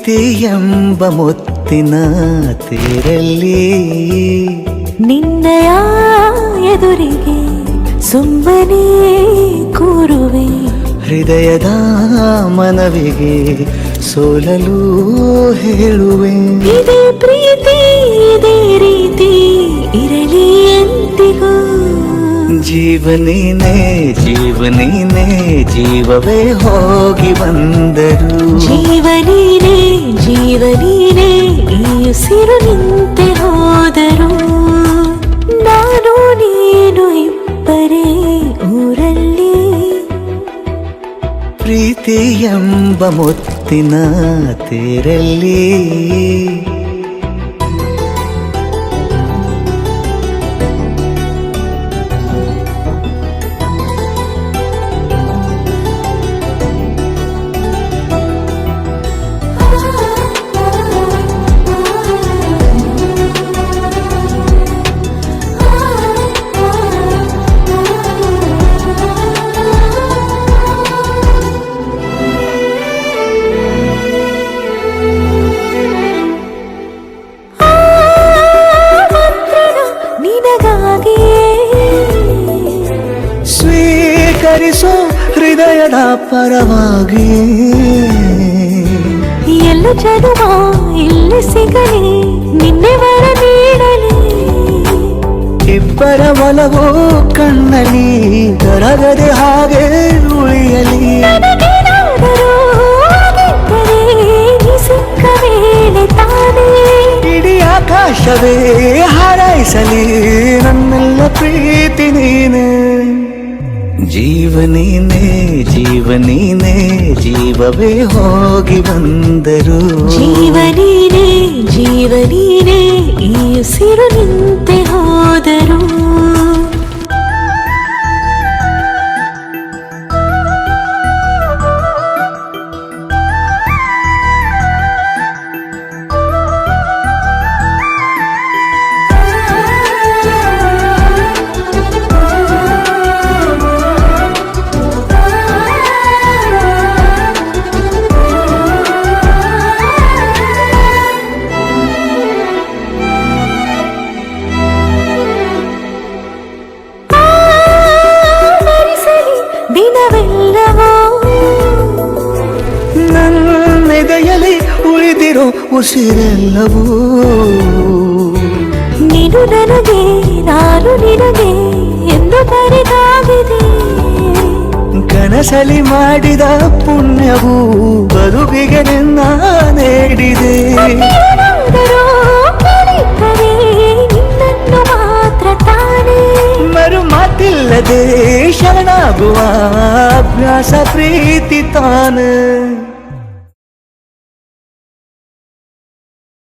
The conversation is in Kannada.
ಪ್ರೀತಿ ಎಂಬ ಮುತ್ತಿನ ತೇರಲ್ಲಿ ನಿನ್ನಯ ಎದುರಿಗೆ ಸುಮ್ಮನೆ ಕೂರುವೆ, ಹೃದಯದ ಮನವಿಗೆ ಸೋಲಲು ಹೇಳುವೆ. ಇದೇ ಪ್ರೀತಿ ಇದೇ ರೀತಿ ಇರಲಿ ಎಂದಿಗೂ. ಜೀವನೀನೇ ಜೀವನೀನೇ ಜೀವವೇ ಹೋಗಿ ಬಂದರು. ಜೀವನೀನೇ ಜೀವನೀನೇ ಈ ಉಸಿರು ನಿಂತೆ ಹೋದರು. ನಾನು ನೀನು ಇಬ್ಬರೇ ಊರಲ್ಲಿ. ಪ್ರೀತಿ ಎಂಬ ಮುತ್ತಿನ ತೇರಲ್ಲಿ ಸ್ವೀಕರಿಸೋ ಹೃದಯದ ಪರವಾಗಿ. ಎಲ್ಲ ಜನುಮ ಇಲ್ಲಿ ಸಿಗಲಿ, ನಿನ್ನೆ ವರ ನೀಡಲಿ. ಇಬ್ಬರ ಒಲವು ಕಣ್ಣಲ್ಲಿ ಕರಗದೆ ಹಾಗೆ ಉಳಿಯಲಿ. ಸಿಕ್ಕ ವೇಳೆ ತಾನೇ ಇಡೀ ಆಕಾಶವೇ ಹಾರೈಸಲಿ ನನ್ನೆಲ್ಲ ಪ್ರೀತಿ ನೀನೆ. ಜೀವನೀನೇ ಜೀವನೀನೇ ಜೀವವೇ ಹೋಗಿ ಬಂದರು. ಜೀವನೀನೇ ಜೀವನೀನೇ ಈ ಉಸಿರು ನಿಂತೆ ಹೋದರು. ದಿನವೆಲ್ಲವೋ ನನ್ನೆದೆಯಲ್ಲಿ ಉಳಿದಿರೋ ಉಸಿರೆಲ್ಲವೂ ನೀನು ನನಗೆ ನಾನು ನಿನಗೆ ಎಂದು ಬರೆದಾಗಿದೆ. ಕನಸಲಿ ಮಾಡಿದ ಪುಣ್ಯವು ಬದುಕಿಗೆ ನಿನ್ನ ನೀಡಿದೆ. ನಿನ್ನನ್ನು ಮಾತ್ರ ತಾನೇ ಮರು ಮಾತಿಲ್ಲದೆ ಶರಣಾಗುವ ಅಭ್ಯಾಸ ಪ್ರೀತಿ ತಾನೆ.